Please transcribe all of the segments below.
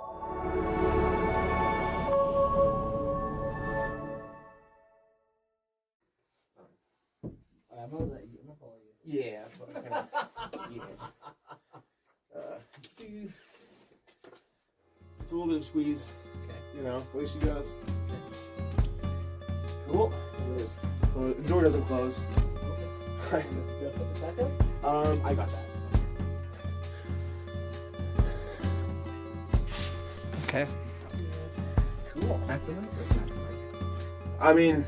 I'm gonna let you. I'm gonna follow you. Yeah, that's what I was kind of. It's a little bit of squeeze. Okay. You know, way she goes. Okay. Cool. The door doesn't close. Okay. You gonna put this back up? I got that. Okay. Cool. Back the mic. I mean,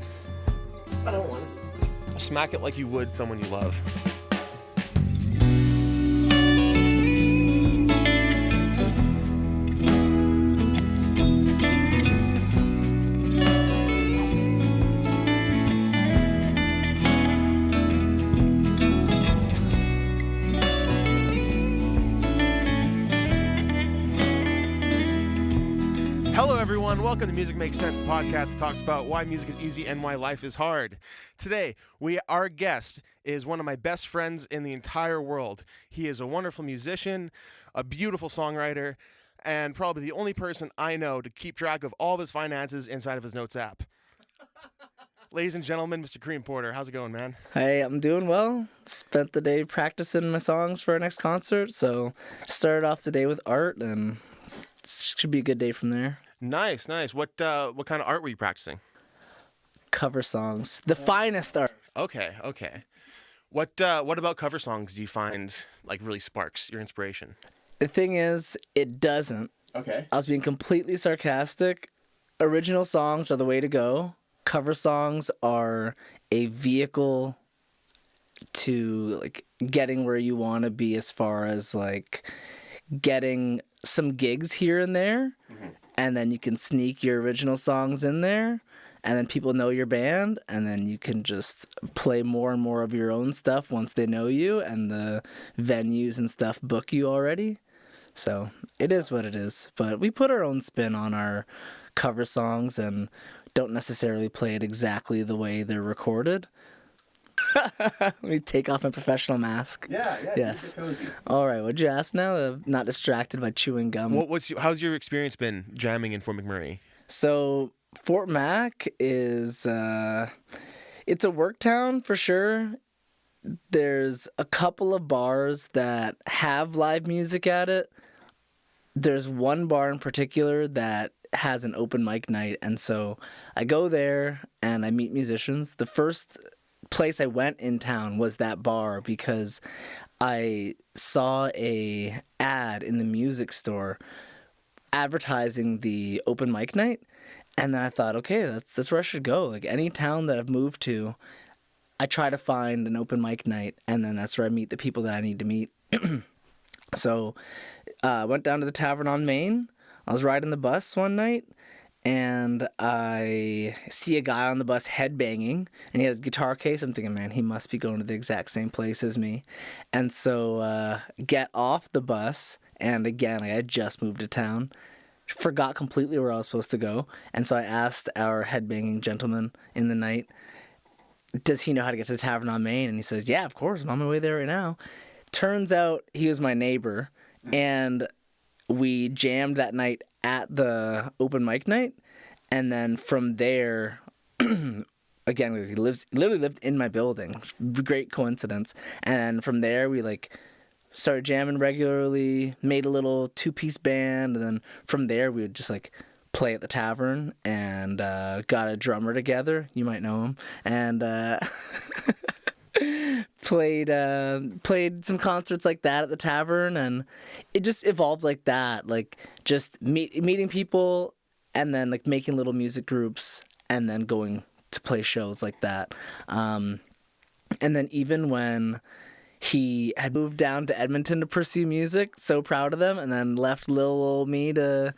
I don't want to smack it like you would someone you love. Hello everyone, welcome to Music Makes Sense, the podcast that talks about why music is easy and why life is hard. Today, our guest is one of my best friends in the entire world. He is a wonderful musician, a beautiful songwriter, and probably the only person I know to keep track of all of his finances inside of his Notes app. Ladies and gentlemen, Mr. Kareem Porter, how's it going, man? Hey, I'm doing well. Spent the day practicing my songs for our next concert, so started off the day with art, and it should be a good day from there. Nice. What kind of art were you practicing? Cover songs, the finest art. Okay. What about cover songs do you find like really sparks your inspiration? The thing is, it doesn't. Okay. I was being completely sarcastic. Original songs are the way to go. Cover songs are a vehicle to like getting where you want to be as far as like getting some gigs here and there. Mm-hmm. And then you can sneak your original songs in there, and then people know your band, and then you can just play more and more of your own stuff once they know you, and the venues and stuff book you already. So it is what it is. But we put our own spin on our cover songs and don't necessarily play it exactly the way they're recorded. Let me take off my professional mask. Yeah. Yes. Keep it cozy. All right. What'd you ask now? I'm not distracted by chewing gum. How's your experience been jamming in Fort McMurray? So Fort Mac is it's a work town for sure. There's a couple of bars that have live music at it. There's one bar in particular that has an open mic night, and so I go there and I meet musicians. The first place I went in town was that bar because I saw a ad in the music store advertising the open mic night, and then I thought, okay, that's where I should go. Like any town that I've moved to, I try to find an open mic night, and then that's where I meet the people that I need to meet. So I went down to the Tavern on Main. I was riding the bus one night, and I see a guy on the bus headbanging, and he had a guitar case. I'm thinking, man, he must be going to the exact same place as me. And so get off the bus, and again, I had just moved to town, forgot completely where I was supposed to go. And so I asked our headbanging gentleman in the night, does he know how to get to the Tavern on Main? And he says, yeah, of course, I'm on my way there right now. Turns out he was my neighbor, and we jammed that night at the open mic night, and then from there, again, he literally lived in my building. Great coincidence. And from there, we like started jamming regularly, made a little 2-piece band, and then from there, we would just like play at the tavern, and got a drummer together. You might know him, and played some concerts like that at the tavern, and it just evolved like that, like just meeting people, and then like making little music groups, and then going to play shows like that. And then even when he had moved down to Edmonton to pursue music, so proud of them, and then left little old me to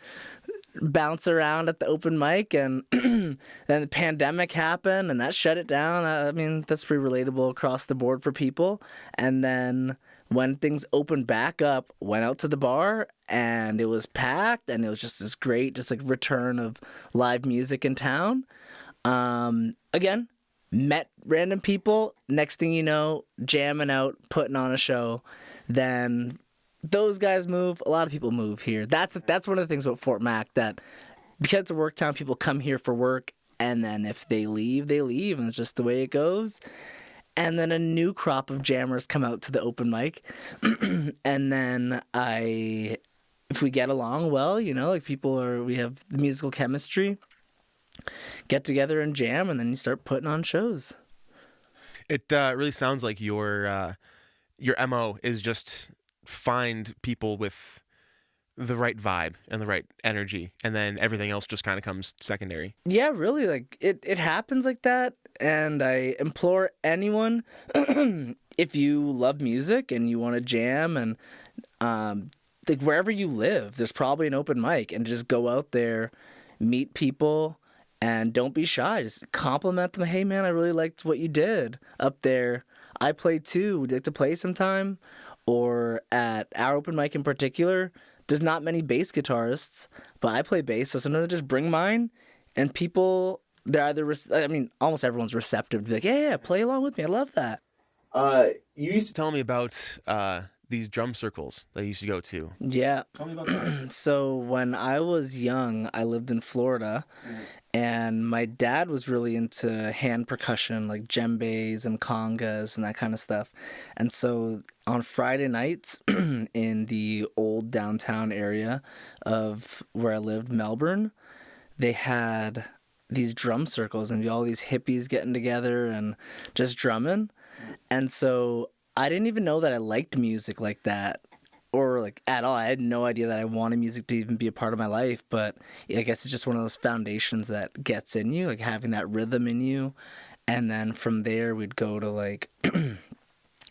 bounce around at the open mic, and then the pandemic happened and that shut it down. I mean, that's pretty relatable across the board for people. And then when things opened back up, went out to the bar, and it was packed, and it was just this great just like return of live music in town. Again, met random people, next thing you know, jamming out, putting on a show. Then those guys move. A lot of people move here. That's one of the things about Fort Mac, that because it's a work town, people come here for work, and then if they leave, they leave, and it's just the way it goes. And then a new crop of jammers come out to the open mic, and then if we get along well, like we have the musical chemistry, get together and jam, and then you start putting on shows. It really sounds like your MO is just find people with the right vibe and the right energy, and then everything else just kind of comes secondary. Yeah, really, like it happens like that, and I implore anyone, if you love music and you want to jam, and like wherever you live, there's probably an open mic, and just go out there, meet people, and don't be shy. Just compliment them. Hey man, I really liked what you did up there. I play too. Would you like to play sometime? Or at our open mic in particular, there's not many bass guitarists, but I play bass, so sometimes I just bring mine, and people, they're either, almost everyone's receptive to be like, yeah, play along with me. I love that. You used to tell me about these drum circles that you used to go to. Yeah. Tell me about that. So when I was young, I lived in Florida, and my dad was really into hand percussion, like djembes and congas and that kind of stuff. And so on Friday nights in the old downtown area of where I lived, Melbourne, they had these drum circles, and all these hippies getting together and just drumming. And so I didn't even know that I liked music like that, or like at all. I had no idea that I wanted music to even be a part of my life, but I guess it's just one of those foundations that gets in you, like having that rhythm in you. And then from there we'd go to like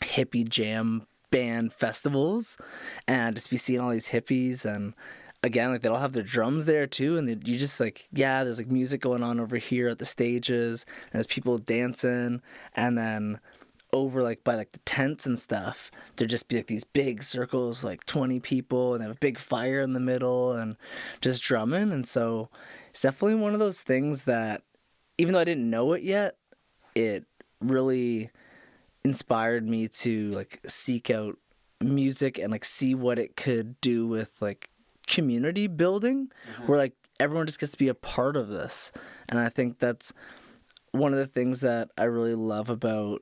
hippie jam band festivals, and I'd just be seeing all these hippies, and again, like they'd all have their drums there too, and you just like, yeah, there's like music going on over here at the stages, and there's people dancing, and then over like by like the tents and stuff, there'd just be like these big circles, like 20 people, and they have a big fire in the middle and just drumming. And so it's definitely one of those things that, even though I didn't know it yet, it really inspired me to like seek out music and like see what it could do with like community building, where like everyone just gets to be a part of this. And I think that's one of the things that I really love about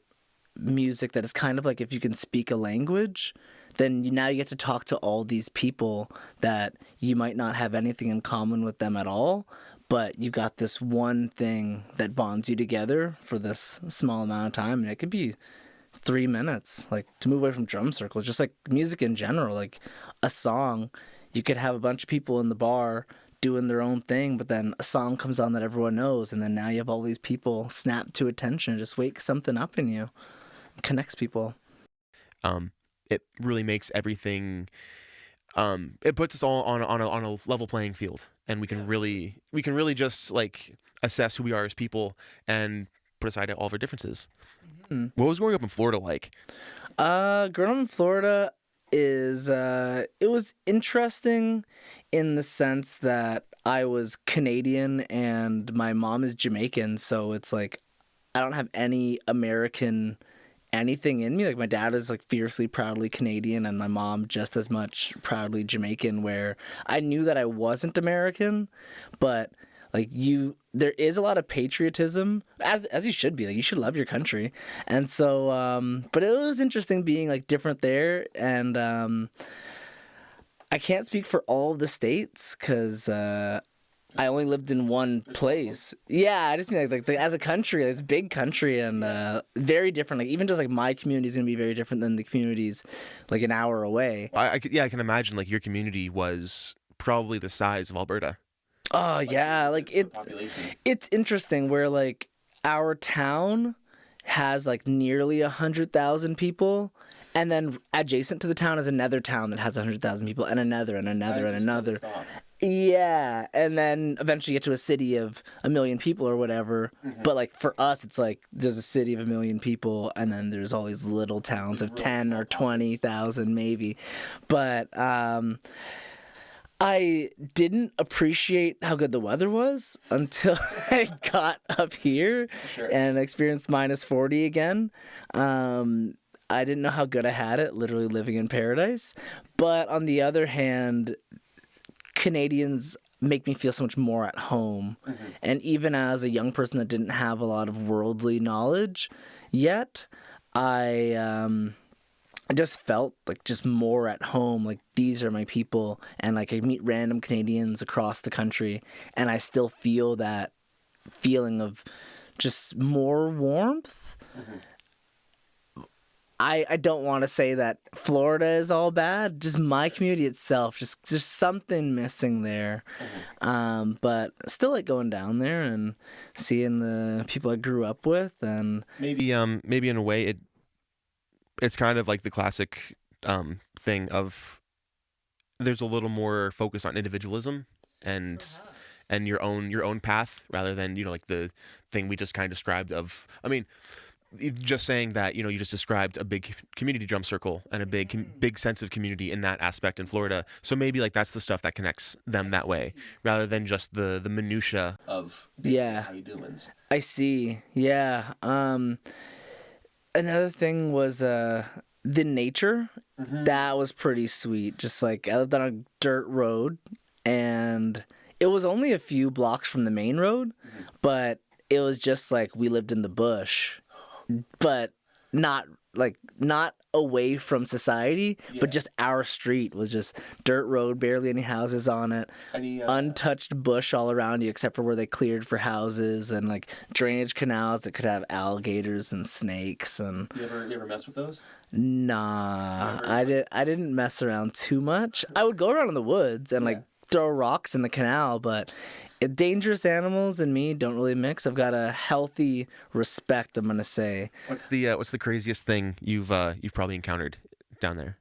music, that is kind of like, if you can speak a language, then now you get to talk to all these people that you might not have anything in common with them at all, but you've got this one thing that bonds you together for this small amount of time. And it could be 3 minutes, like to move away from drum circles, just like music in general, like a song. You could have a bunch of people in the bar doing their own thing, but then a song comes on that everyone knows, and then now you have all these people snap to attention, just wake something up in you, connects people. It really makes everything. It puts us all on a level playing field, and we can really just like assess who we are as people and put aside all of our differences. What was growing up in Florida like? Growing up in Florida is it was interesting in the sense that I was Canadian and my mom is Jamaican, so it's like I don't have any American anything in me. Like my dad is like fiercely proudly Canadian, and my mom just as much proudly Jamaican, where I knew that I wasn't American, but like there is a lot of patriotism, as you should be. Like you should love your country. And so but it was interesting being like different there. And I can't speak for all of the states because I only lived in one place. Yeah, I just mean like as a country, it's a big country, and very different. Like even just like my community is gonna be very different than the communities like an hour away. I can imagine like your community was probably the size of Alberta. Oh yeah, like it's interesting where like our town has like nearly 100,000 people, and then adjacent to the town is another town that has 100,000 people, and another and another and another. Yeah, and then eventually you get to a city of 1 million people or whatever. But like for us, it's like there's a city of 1 million people, and then there's all these little towns of 10 or 20,000 maybe. But I didn't appreciate how good the weather was until I got up here and experienced -40 again. I didn't know how good I had it, literally living in paradise. But on the other hand, Canadians make me feel so much more at home. And even as a young person that didn't have a lot of worldly knowledge yet, I just felt like just more at home. Like, these are my people. And like, I meet random Canadians across the country, and I still feel that feeling of just more warmth. I don't want to say that Florida is all bad. Just my community itself, just something missing there. But still like going down there and seeing the people I grew up with, and maybe in a way it's kind of like the classic thing of there's a little more focus on individualism and your own path rather than, you know, like the thing we just kind of described of, I mean, just saying that, you know, you just described a big community drum circle and a big sense of community in that aspect in Florida. So maybe like that's the stuff that connects them that way rather than just the minutia of how you doing. I see. Yeah. Another thing was the nature. That was pretty sweet. Just like, I lived on a dirt road, and it was only a few blocks from the main road, but it was just like we lived in the bush, but not away from society, but just our street was just dirt road, barely any houses on it, untouched bush all around you except for where they cleared for houses, and like drainage canals that could have alligators and snakes. And you ever mess with those? Nah, I didn't mess around too much. I would go around in the woods and like throw rocks in the canal, but dangerous animals and me don't really mix. I've got a healthy respect, I'm gonna say. What's the craziest thing you've probably encountered down there?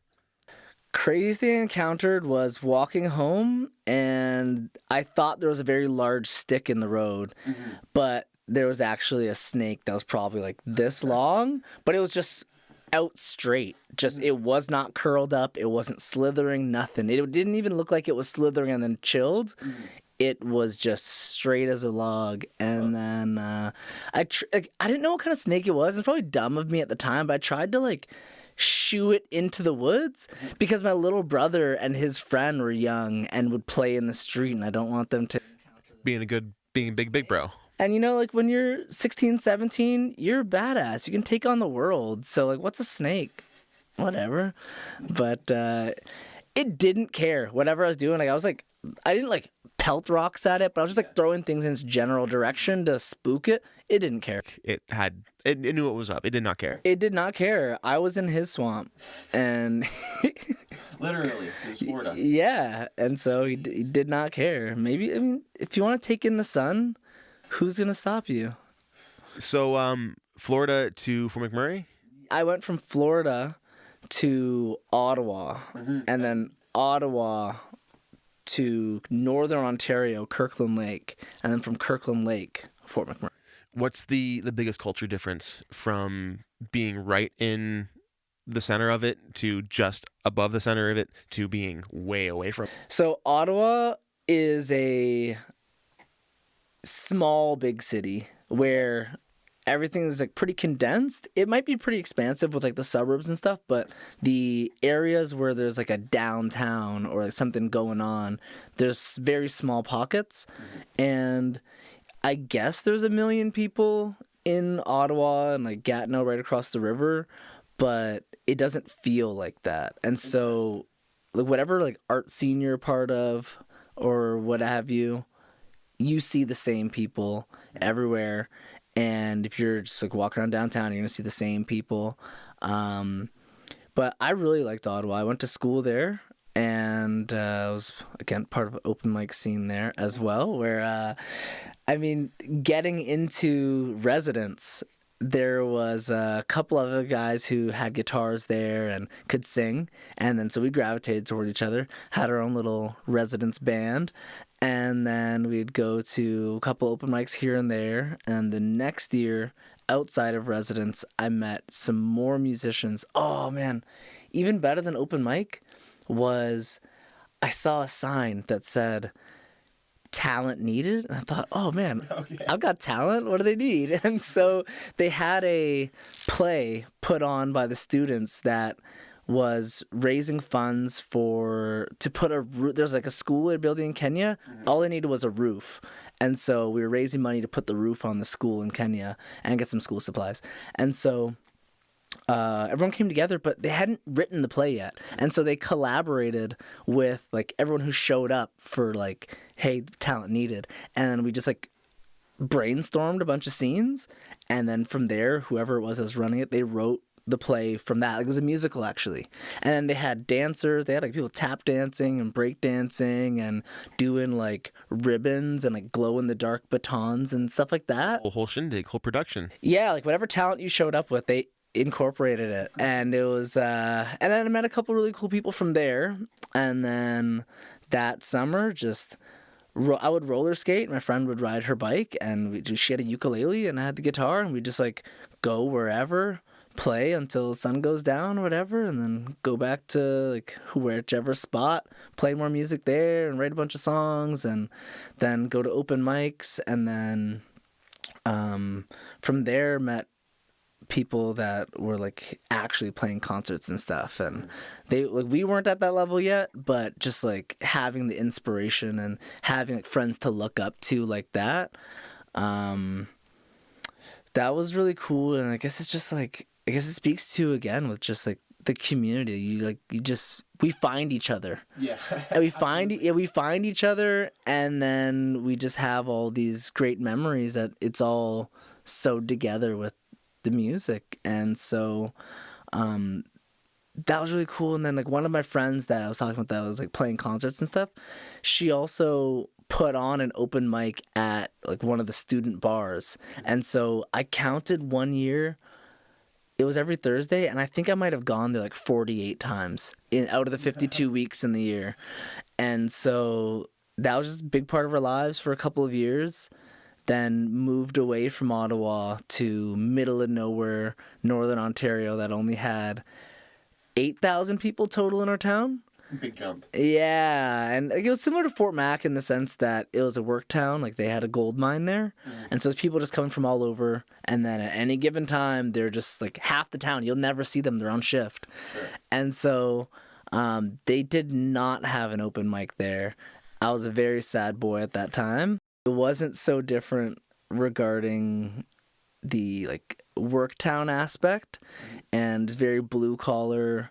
Craziest thing I encountered was walking home, and I thought there was a very large stick in the road, but there was actually a snake that was probably like this long, but it was just out straight. Just, it was not curled up, it wasn't slithering, nothing. It didn't even look like it was slithering and then chilled. It was just straight as a log. And then I didn't know what kind of snake it was. It's probably dumb of me at the time, but I tried to like shoo it into the woods because my little brother and his friend were young and would play in the street, and I don't want them to being a big bro. And, you know, like, when you're 16, 17, you're a badass. You can take on the world. So, like, what's a snake? Whatever. But it didn't care. Whatever I was doing, like, I didn't, like, pelt rocks at it, but I was just, like, throwing things in its general direction to spook it. It didn't care. It knew what was up. It did not care. It did not care. I was in his swamp. And... Literally, it's Florida. Yeah. And so he did not care. Maybe, I mean, if you want to take in the sun... Who's going to stop you? So, Florida to Fort McMurray? I went from Florida to Ottawa, and then Ottawa to Northern Ontario, Kirkland Lake, and then from Kirkland Lake, Fort McMurray. What's the biggest culture difference from being right in the center of it to just above the center of it to being way away from it? So, Ottawa is a small big city where everything is like pretty condensed. It might be pretty expansive with like the suburbs and stuff, but the areas where there's like a downtown or like something going on, there's very small pockets. And I guess there's 1 million people in Ottawa and like Gatineau right across the river, but it doesn't feel like that. And so like whatever like art scene you're a part of or what have you, you see the same people everywhere. And if you're just like walking around downtown, you're going to see the same people. But I really liked Ottawa. I went to school there, and I was, again, part of an open mic scene there as well, where, I mean, getting into residence, there was a couple other guys who had guitars there and could sing. And then so we gravitated toward each other, had our own little residence band. And then we'd go to a couple open mics here and there. And the next year, outside of residence, I met some more musicians. Oh, man. Even better than open mic was I saw a sign that said, talent needed. And I thought, oh man, I've got talent. What do they need? And so they had a play put on by the students that was raising funds to put a roof. There's like a school they're building in Kenya. All they needed was a roof. And so we were raising money to put the roof on the school in Kenya and get some school supplies. And so everyone came together, but they hadn't written the play yet. And so they collaborated with like everyone who showed up for like, hey, talent needed. And we just like brainstormed a bunch of scenes. And then from there, whoever it was that was running it, they wrote the play from that. Like, it was a musical actually. And then they had dancers. They had like people tap dancing and break dancing and doing like ribbons and like glow in the dark batons and stuff like that. Whole shindig, whole production. Yeah, like whatever talent you showed up with, they incorporated it. And it was and then I met a couple really cool people from there. And then that summer just I would roller skate. My friend would ride her bike, and she had a ukulele and I had the guitar, and we just like go wherever, play until the sun goes down or whatever, and then go back to like whichever spot, play more music there and write a bunch of songs, and then go to open mics. And then from there met people that were like actually playing concerts and stuff, and they like we weren't at that level yet, but just like having the inspiration and having like friends to look up to like that, that was really cool. And I guess it's just like, I guess it speaks to, again, with just like the community. We find each other. Yeah. And we find each other, and then we just have all these great memories that it's all sewed together with the music. And so that was really cool. And then like one of my friends that I was talking about that was like playing concerts and stuff, she also put on an open mic at like one of the student bars. And so I counted one year, it was every Thursday, and I think I might have gone there like 48 times out of the 52 weeks in the year. And so that was just a big part of our lives for a couple of years. Then moved away from Ottawa to middle of nowhere, Northern Ontario, that only had 8,000 people total in our town. Big jump. Yeah, and it was similar to Fort Mac in the sense that it was a work town. Like, they had a gold mine there. And so there's people just coming from all over. And then at any given time, they're just like half the town. You'll never see them. They're on shift. Sure. And so they did not have an open mic there. I was a very sad boy at that time. It wasn't so different regarding the like work town aspect and very blue collar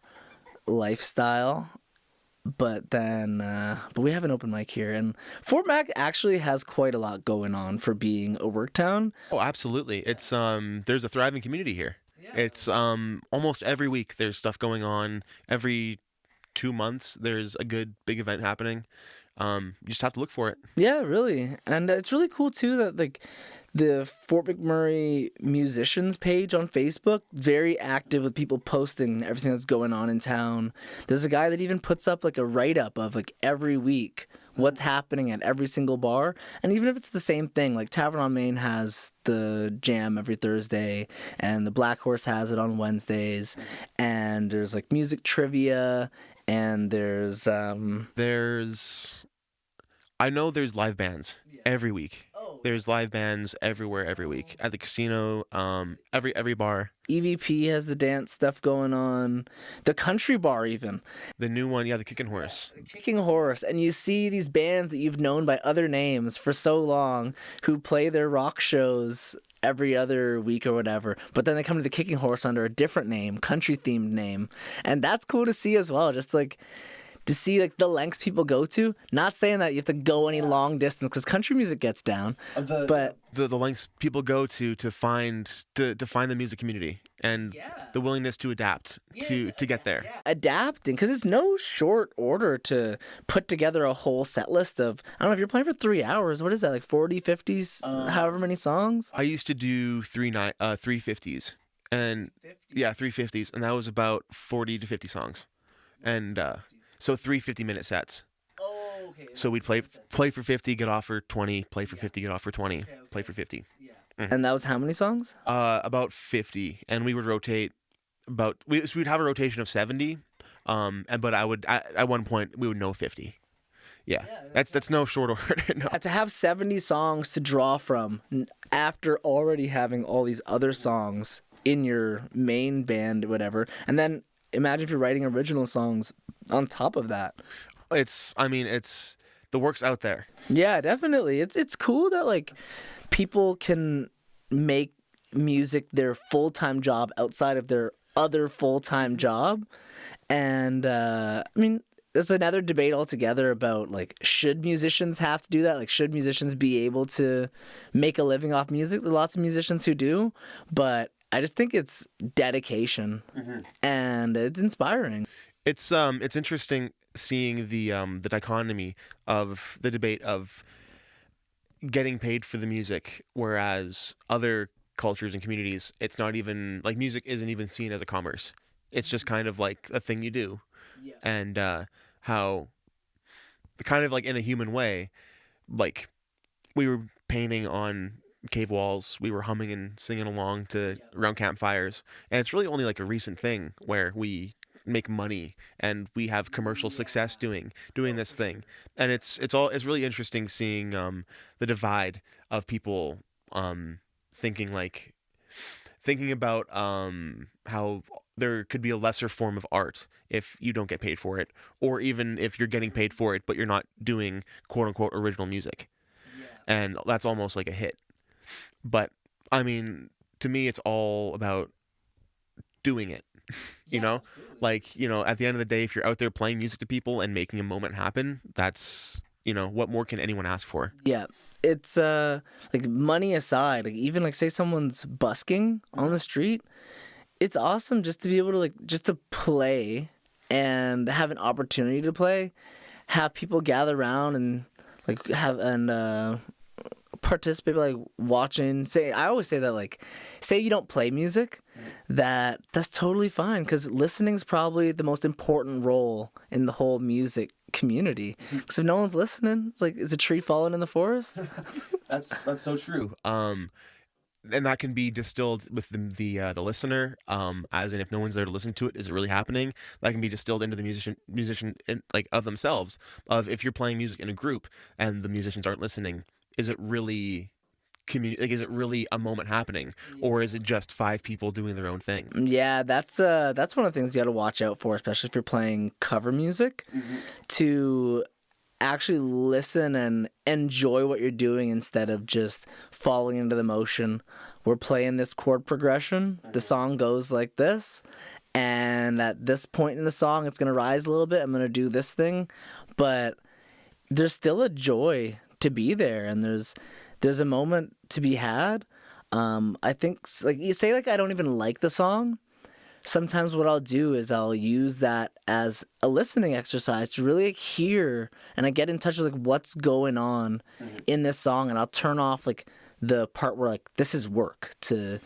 lifestyle. But then, but we have an open mic here, and Fort Mac actually has quite a lot going on for being a work town. Oh, absolutely. It's there's a thriving community here. Yeah. It's almost every week there's stuff going on. Every 2 months there's a good big event happening. You just have to look for it. Yeah, really. And it's really cool too that like the Fort McMurray Musicians page on Facebook, very active with people posting everything that's going on in town. There's a guy that even puts up like a write-up of like every week what's happening at every single bar. And even if it's the same thing, like Tavern on Main has the jam every Thursday, and the Black Horse has it on Wednesdays, and there's like music trivia, and there's I know there's live bands every week. There's live bands everywhere every week. At the casino, every bar. EVP has the dance stuff going on. The country bar even. The new one, the Kicking Horse. Kicking Horse. And you see these bands that you've known by other names for so long who play their rock shows every other week or whatever, but then they come to the Kicking Horse under a different name, country themed name. And that's cool to see as well. Just like to see like the lengths people go to. Not saying that you have to go any long distance, because country music gets down, but the lengths people go to find the music community, and the willingness to adapt to get there. Adapting, because it's no short order to put together a whole set list of, I don't know, if you're playing for 3 hours, what is that, like 40, 50s, however many songs? I used to do 350s, and 350s, and that was about 40 to 50 songs, and so 3 50-minute sets. Oh, okay. So we'd play for 50, get off for 20, play for 50, get off for 20, play for 50. Yeah. Mm-hmm. And that was how many songs? About 50, and we would rotate we'd have a rotation of 70, but I would at one point we would know 50. Yeah, that's no short order. No. To have 70 songs to draw from after already having all these other songs in your main band, whatever, and then imagine if you're writing original songs on top of that. It's the work's out there. Yeah, definitely. It's cool that like people can make music their full-time job outside of their other full-time job. And I mean, there's another debate altogether about like, should musicians have to do that? Like, should musicians be able to make a living off music? There are lots of musicians who do, but I just think it's dedication and it's inspiring. It's interesting seeing the dichotomy of the debate of getting paid for the music, whereas other cultures and communities, it's not even like music isn't even seen as a commerce. It's just kind of like a thing you do. Yeah. And how kind of like in a human way, like we were painting on cave walls, we were humming and singing along to around campfires, and it's really only like a recent thing where we make money and we have commercial success doing this thing. And it's really interesting seeing the divide of people thinking about how there could be a lesser form of art if you don't get paid for it, or even if you're getting paid for it but you're not doing quote unquote original music. And that's almost like a hit. But I mean, to me it's all about doing it. You know, absolutely. Like, you know, at the end of the day, if you're out there playing music to people and making a moment happen, that's, you know, what more can anyone ask for? Yeah. It's like, money aside, like even like say someone's busking on the street, it's awesome just to be able to like just to play and have an opportunity to play, have people gather around and like participate, like watching. I always say that, like, say you don't play music, that's totally fine, because listening's probably the most important role in the whole music community. Because if no one's listening, it's like, is a tree falling in the forest? That's so true. And that can be distilled with the listener, as in if no one's there to listen to it, is it really happening? That can be distilled into the musician like of themselves. Of if you're playing music in a group and the musicians aren't listening, is it really is it really a moment happening, or is it just 5 people doing their own thing? Yeah, that's one of the things you got to watch out for, especially if you're playing cover music, to actually listen and enjoy what you're doing instead of just falling into the motion. We're playing this chord progression. The song goes like this, and at this point in the song, it's gonna rise a little bit. I'm gonna do this thing, but there's still a joy to be there, and there's a moment to be had. I think, like, you say, like, I don't even like the song. Sometimes what I'll do is I'll use that as a listening exercise to really hear, and I get in touch with like what's going on in this song, and I'll turn off like the part where like this is work to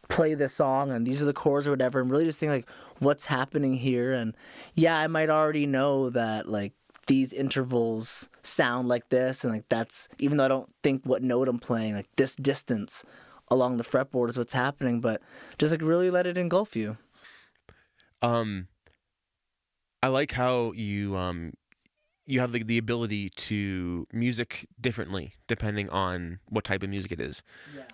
play this song and these are the chords or whatever, and really just think like what's happening here. And yeah, I might already know that like these intervals sound like this, and like that's, even though I don't think what note I'm playing, like this distance along the fretboard is what's happening, but just like really let it engulf you. I like how you have the ability to music differently depending on what type of music it is.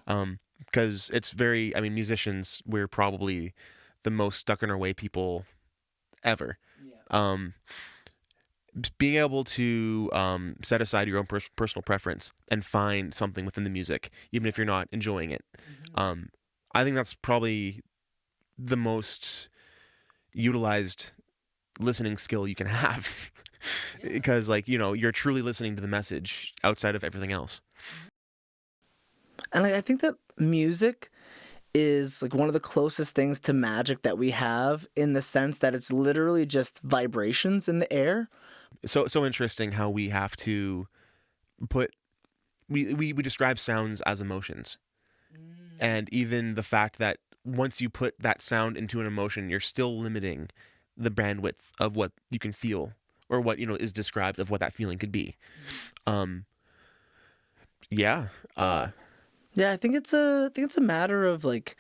Because it's very, I mean, musicians, we're probably the most stuck in our way people ever. Being able to set aside your own personal preference and find something within the music, even if you're not enjoying it. I think that's probably the most utilized listening skill you can have. Because, like, you know, you're truly listening to the message outside of everything else. And like, I think that music is like one of the closest things to magic that we have, in the sense that it's literally just vibrations in the air. So interesting how we have to put, we describe sounds as emotions. And even the fact that once you put that sound into an emotion, you're still limiting the bandwidth of what you can feel, or what, you know, is described of what that feeling could be. Yeah, I think it's a matter of like,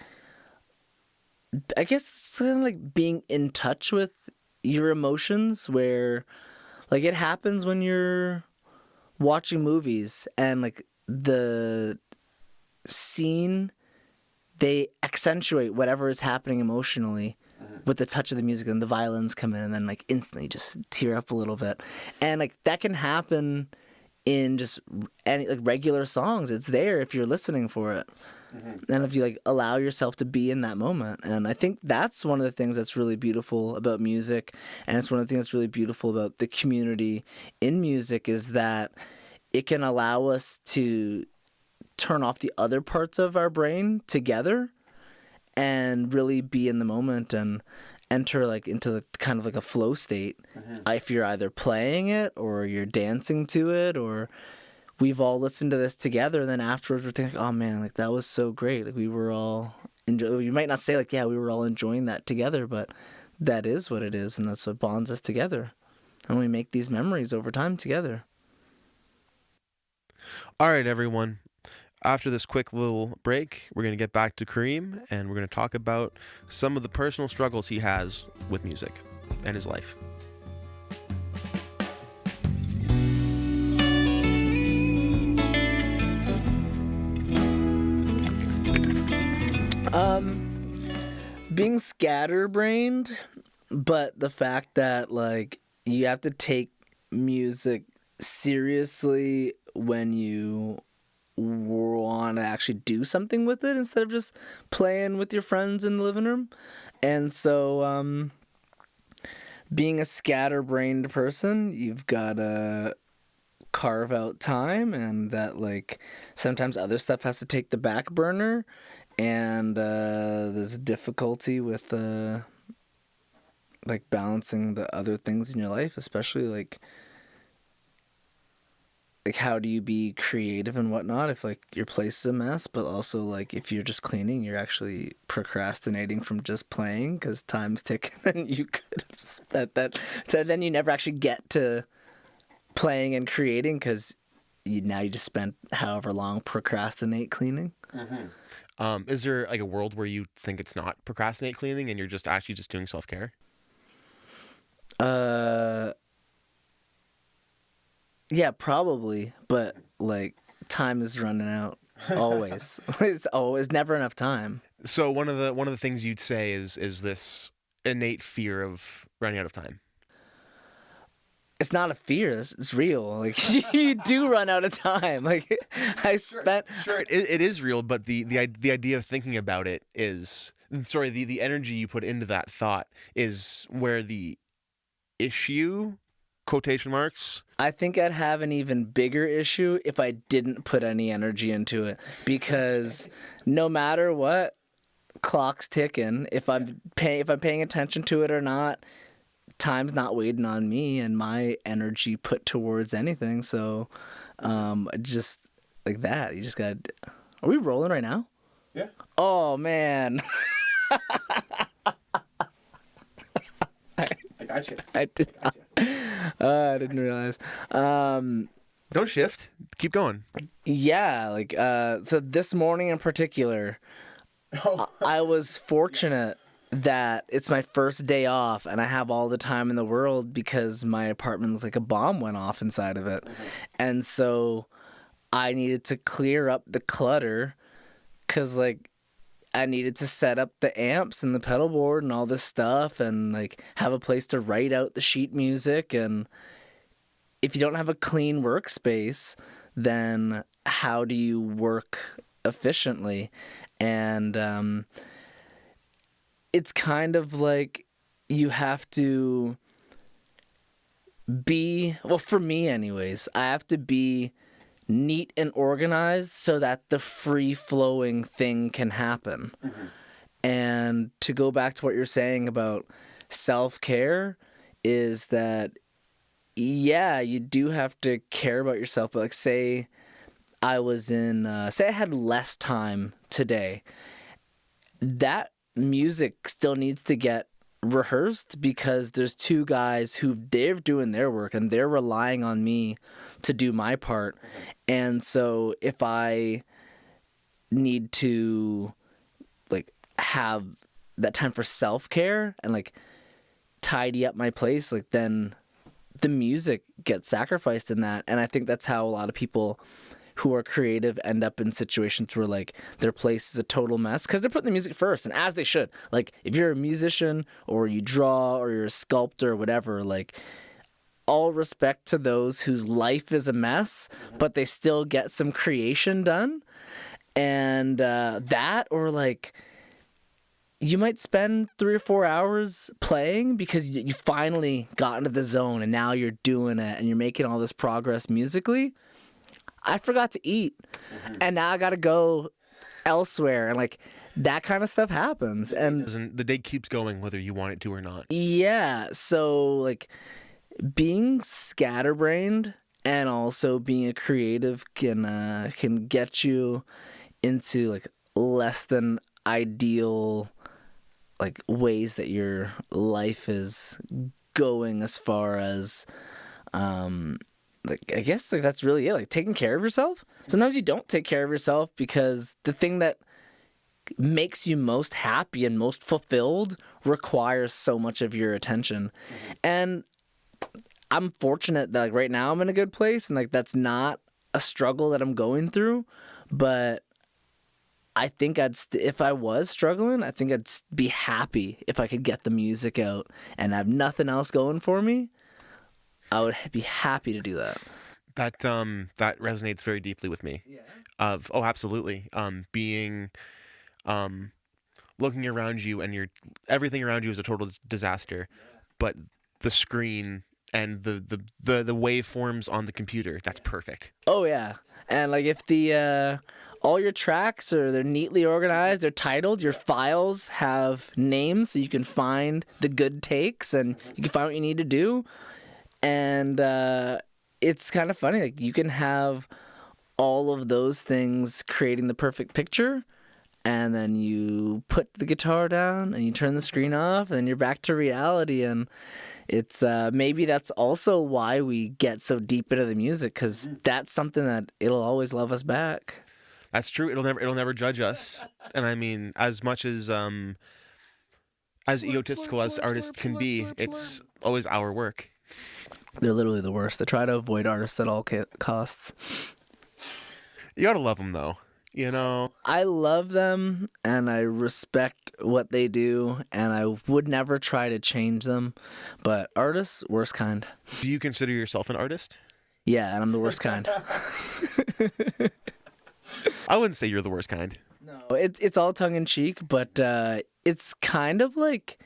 I guess it's kind of like being in touch with your emotions, where Like it happens when you're watching movies and like the scene, they accentuate whatever is happening emotionally with the touch of the music, and the violins come in and then like instantly just tear up a little bit. And like that can happen in just any like regular songs. It's there if you're listening for it. And if you like allow yourself to be in that moment. And I think that's one of the things that's really beautiful about music, and it's one of the things that's really beautiful about the community in music, is that it can allow us to turn off the other parts of our brain together and really be in the moment and enter like into the, kind of like a flow state. If you're either playing it or you're dancing to it, or we've all listened to this together, and then afterwards we're thinking, oh man, like that was so great. Like we were all you might not say like, yeah, we were all enjoying that together, but that is what it is, and that's what bonds us together. And we make these memories over time together. All right, everyone. After this quick little break, we're going to get back to Kareem, and we're going to talk about some of the personal struggles he has with music and his life. Being scatterbrained, but the fact that like you have to take music seriously when you want to actually do something with it instead of just playing with your friends in the living room. And so being a scatterbrained person, you've got to carve out time, and that like sometimes other stuff has to take the back burner, and there's difficulty with like balancing the other things in your life, especially like how do you be creative and whatnot if like your place is a mess, but also like if you're just cleaning, you're actually procrastinating from just playing because time's ticking and you could have spent that. So then you never actually get to playing and creating because you just spent however long procrastinate cleaning. Is there like a world where you think it's not procrastinate cleaning and you're just actually just doing self-care? Yeah, probably, but like time is running out always. It's always never enough time. So one of the things you'd say is this innate fear of running out of time. It's not a fear. It's real. Like you do run out of time. Like I spent. Sure, it is real, but the idea of thinking about it is the energy you put into that thought is where the issue, quotation marks. I think I'd have an even bigger issue if I didn't put any energy into it, because no matter what, clock's ticking. If I'm paying attention to it or not, time's not waiting on me and my energy put towards anything. So just like that, you just got. Are we rolling right now? Yeah. Oh man. I got you. I didn't realize. Don't shift. Keep going. Yeah, like so this morning in particular, I was fortunate that it's my first day off and I have all the time in the world because my apartment looked like a bomb went off inside of it. And so I needed to clear up the clutter because like I needed to set up the amps and the pedal board and all this stuff and like have a place to write out the sheet music. And if you don't have a clean workspace, then how do you work efficiently? And it's kind of like you have to be, well, for me anyways, I have to be neat and organized so that the free-flowing thing can happen. And to go back to what you're saying about self-care is that, yeah, you do have to care about yourself, but like say I had less time today, that music still needs to get rehearsed because there's two guys they're doing their work and they're relying on me to do my part. And so if I need to like have that time for self-care and like tidy up my place, like then the music gets sacrificed in that. And I think that's how a lot of people who are creative end up in situations where like their place is a total mess because they're putting the music first, and as they should. Like if you're a musician or you draw or you're a sculptor or whatever, like all respect to those whose life is a mess, but they still get some creation done. And that, or like you might spend 3 or 4 hours playing because you finally got into the zone and now you're doing it and you're making all this progress musically. I forgot to eat, and now I got to go elsewhere, and like that kind of stuff happens. And the day keeps going whether you want it to or not. Yeah, so like being scatterbrained and also being a creative can get you into like less than ideal like ways that your life is going, as far as like I guess like that's really it, like taking care of yourself. Sometimes you don't take care of yourself because the thing that makes you most happy and most fulfilled requires so much of your attention. And I'm fortunate that like right now I'm in a good place, and like that's not a struggle that I'm going through. But I think if I was struggling, I think I'd be happy if I could get the music out and have nothing else going for me. I would be happy to do that. That resonates very deeply with me. Yeah. Absolutely. Being, looking around you and everything around you is a total disaster, but the screen and the waveforms on the computer, that's perfect. Oh yeah, and like if the all your tracks they're neatly organized, they're titled, your files have names so you can find the good takes and you can find what you need to do. And it's kind of funny, like you can have all of those things creating the perfect picture, and then you put the guitar down and you turn the screen off and you're back to reality. And it's maybe that's also why we get so deep into the music, because that's something that it'll always love us back. That's true. It'll never judge us. And I mean, as much as egotistical as artists can be, it's always our work. They're literally the worst. They try to avoid artists at all costs. You gotta love them, though. You know? I love them, and I respect what they do, and I would never try to change them. But artists, worst kind. Do you consider yourself an artist? Yeah, and I'm the worst kind. I wouldn't say you're the worst kind. No, it's all tongue-in-cheek, but it's kind of like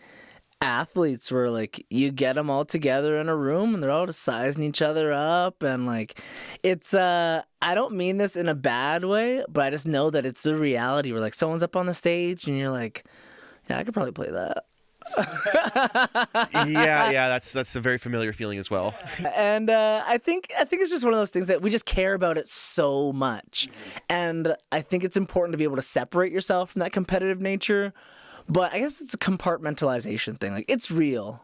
athletes where like you get them all together in a room and they're all just sizing each other up, and like it's I don't mean this in a bad way, but I just know that it's the reality where like someone's up on the stage and you're like, yeah, I could probably play that. yeah, that's a very familiar feeling as well. And I think it's just one of those things that we just care about it so much, and I think it's important to be able to separate yourself from that competitive nature. But I guess it's a compartmentalization thing. Like, it's real.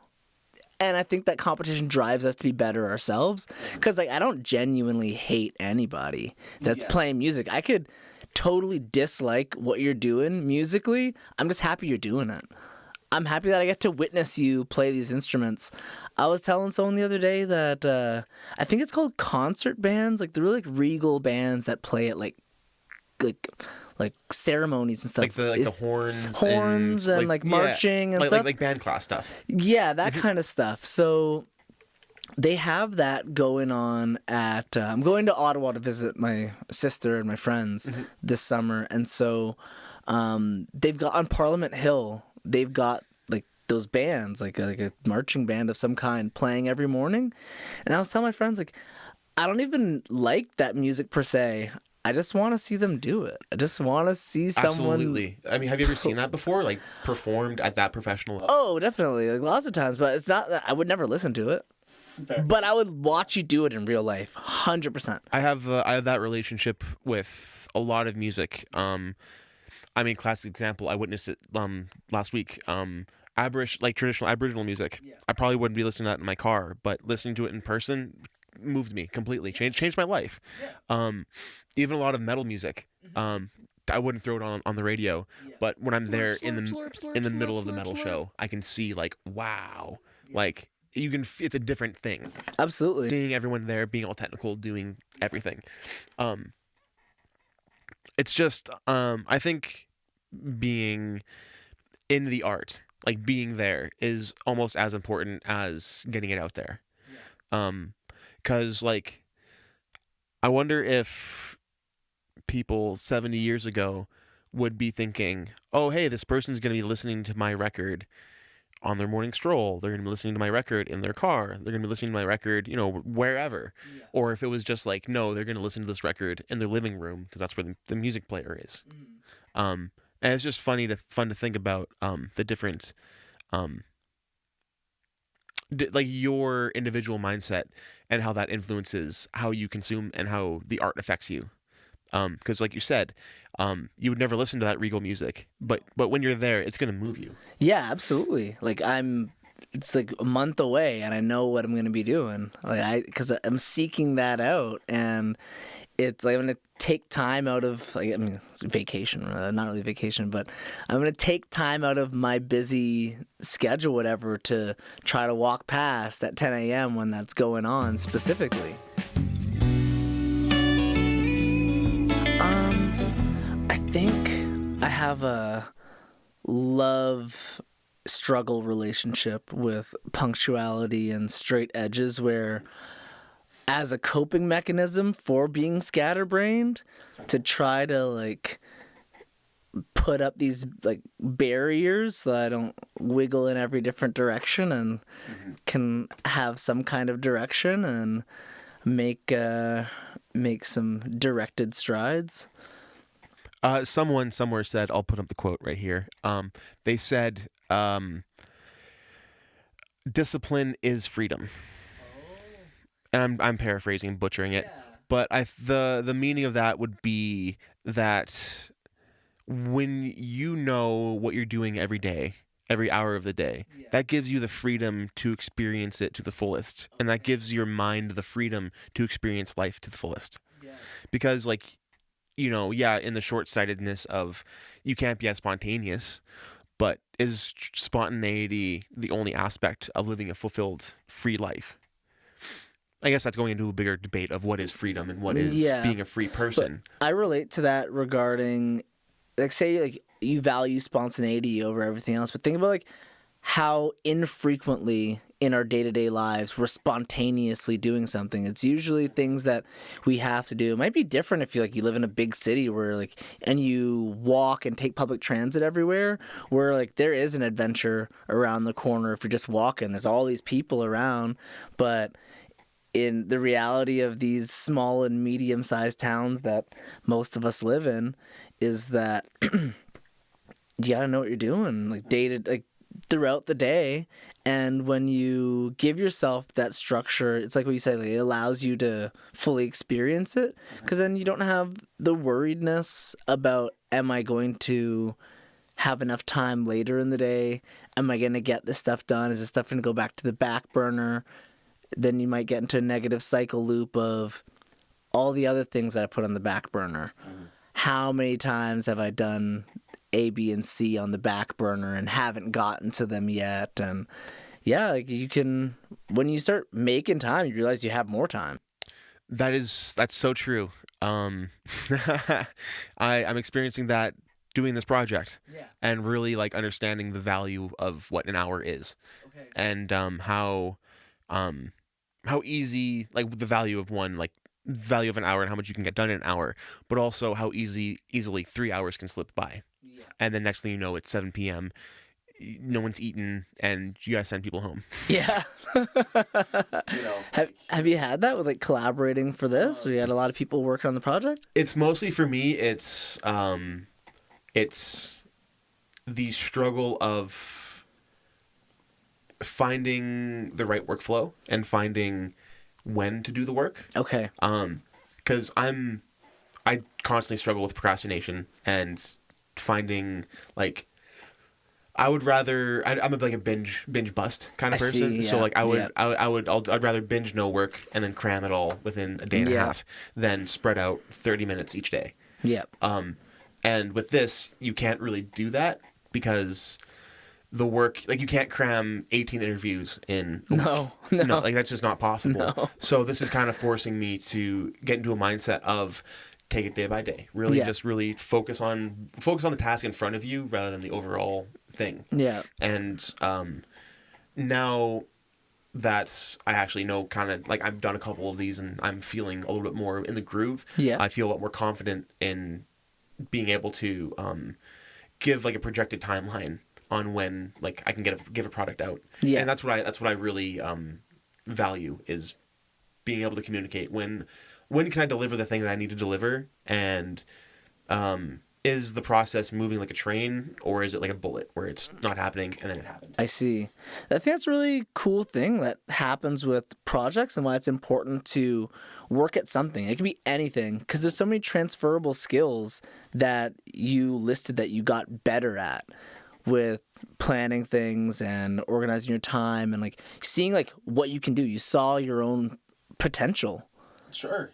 And I think that competition drives us to be better ourselves. Because, like, I don't genuinely hate anybody that's playing music. I could totally dislike what you're doing musically. I'm just happy you're doing it. I'm happy that I get to witness you play these instruments. I was telling someone the other day that I think it's called concert bands. Like, they're really, like, regal bands that play at, like ceremonies and stuff. Like the horns and like marching and stuff. Like band class stuff. Yeah, that kind of stuff. So they have that going on at... I'm going to Ottawa to visit my sister and my friends this summer. And so they've got on Parliament Hill, they've got like those bands, like a marching band of some kind playing every morning. And I was telling my friends, like, I don't even like that music per se. I just want to see them do it. I just want to see someone... Absolutely. I mean, have you ever seen that before? Like, performed at that professional level? Oh, definitely. Like, lots of times. But it's not that... I would never listen to it. Fair. But I would watch you do it in real life. 100%. I have that relationship with a lot of music. I mean, classic example, I witnessed it last week. Traditional Aboriginal music. Yeah. I probably wouldn't be listening to that in my car, but listening to it in person moved me completely. Changed my life. Yeah. Even a lot of metal music. I wouldn't throw it on the radio, but when I'm there in the middle of the metal show, I can see like, wow, like it's a different thing. Absolutely. Seeing everyone there, being all technical, doing everything. It's just, I think being in the art, like being there, is almost as important as getting it out there. Because like, I wonder if people 70 years ago would be thinking, oh, hey, this person's going to be listening to my record on their morning stroll. They're going to be listening to my record in their car. They're going to be listening to my record, wherever. Yeah. Or if it was just like, no, they're going to listen to this record in their living room because that's where the music player is. And it's just fun to think about the different, like your individual mindset and how that influences how you consume and how the art affects you. Because like you said, you would never listen to that regal music, but when you're there, it's gonna move you. Yeah, absolutely. Like it's like a month away, and I know what I'm gonna be doing. Because I'm seeking that out, and it's like I'm gonna take time out of it's vacation, not really vacation, but I'm gonna take time out of my busy schedule, whatever, to try to walk past at 10 a.m. when that's going on specifically. I think I have a love struggle relationship with punctuality and straight edges, where as a coping mechanism for being scatterbrained, to try to like put up these like barriers so that I don't wiggle in every different direction and can have some kind of direction and make some directed strides. Someone somewhere said, I'll put up the quote right here. They said, discipline is freedom. And I'm paraphrasing, butchering it. Yeah. But the meaning of that would be that when you know what you're doing every day, every hour of the day, that gives you the freedom to experience it to the fullest. Okay. And that gives your mind the freedom to experience life to the fullest. Yeah. Because like, in the short-sightedness of you can't be as spontaneous, but is spontaneity the only aspect of living a fulfilled, free life? I guess that's going into a bigger debate of what is freedom and what is being a free person. But I relate to that regarding, like, say, like, you value spontaneity over everything else, but think about, like, how infrequently in our day-to-day lives we're spontaneously doing something. It's usually things that we have to do. It might be different if you live in a big city where and you walk and take public transit everywhere, where there is an adventure around the corner. If you're just walking, there's all these people around. But in the reality of these small and medium-sized towns that most of us live in, is that you gotta know what you're doing, throughout the day. And when you give yourself that structure, it's like what you said, it allows you to fully experience it, because then you don't have the worriedness about, am I going to have enough time later in the day? Am I going to get this stuff done? Is this stuff going to go back to the back burner? Then you might get into a negative cycle loop of all the other things that I put on the back burner. How many times have I done A, B, and C on the back burner and haven't gotten to them yet? And you can, when you start making time, you realize you have more time. That's so true. I'm experiencing that doing this project, and really understanding the value of what an hour is, and how easy, the value of value of an hour and how much you can get done in an hour, but also how easily 3 hours can slip by. And then next thing you know, it's 7 p.m. No one's eaten, and you gotta send people home. Yeah. Have you had that with collaborating for this? Or you had a lot of people working on the project? It's mostly for me. It's the struggle of finding the right workflow and finding when to do the work. Okay. Because I constantly struggle with procrastination and finding I'm a binge bust kind of person. Yeah. So I'd rather binge no work and then cram it all within a day and a half than spread out 30 minutes each day. Yeah. And with this, you can't really do that because the work, like you can't cram 18 interviews in a No, week. no. Like that's just not possible. No. So this is kind of forcing me to get into a mindset of take it day by day. Really just really focus on the task in front of you rather than the overall thing. Yeah. And now that I actually know kind of like I've done a couple of these and I'm feeling a little bit more in the groove. Yeah. I feel a lot more confident in being able to give like a projected timeline on when like I can give a product out. Yeah. And that's what I really value is being able to communicate when can I deliver the thing that I need to deliver, and is the process moving like a train or is it like a bullet where it's not happening and then it happened? I see. I think that's a really cool thing that happens with projects and why it's important to work at something. It can be anything because there's so many transferable skills that you listed that you got better at with planning things and organizing your time and like seeing like what you can do. You saw your own potential. Sure.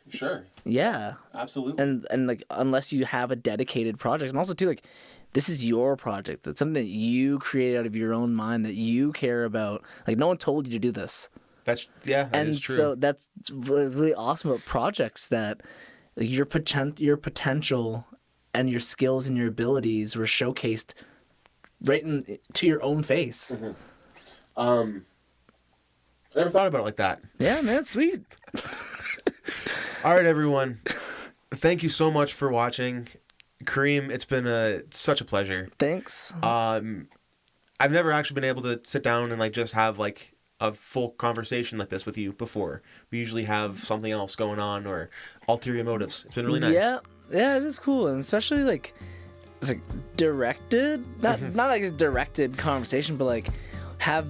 Yeah. Absolutely. And like unless you have a dedicated project, and also too like this is your project. That's something that you created out of your own mind that you care about. Like no one told you to do this. That is true. So that's really awesome about projects that like, your potential and your skills and your abilities were showcased right to your own face. Mm-hmm. I never thought about it like that. Yeah, man, it's sweet. All right, everyone. Thank you so much for watching. Kareem, it's been such a pleasure. Thanks. I've never actually been able to sit down and like just have like a full conversation like this with you before. We usually have something else going on or ulterior motives. It's been really nice. Yeah, it is cool, and especially like it's like directed, not like a directed conversation, but like have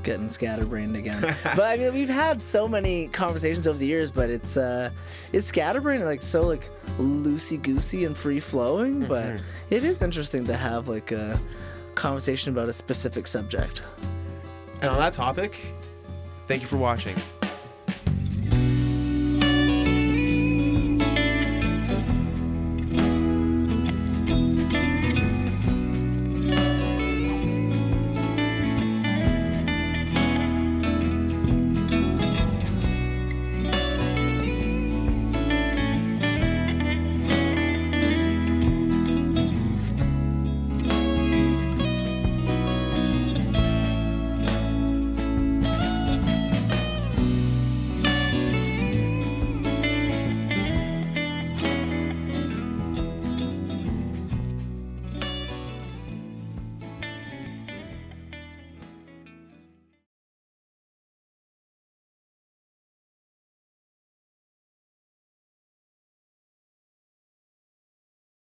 getting scatterbrained again. But I mean, we've had so many conversations over the years, but it's scatterbrained and like so like loosey goosey and free flowing. But it is interesting to have like a conversation about a specific subject. And on that topic, thank you for watching.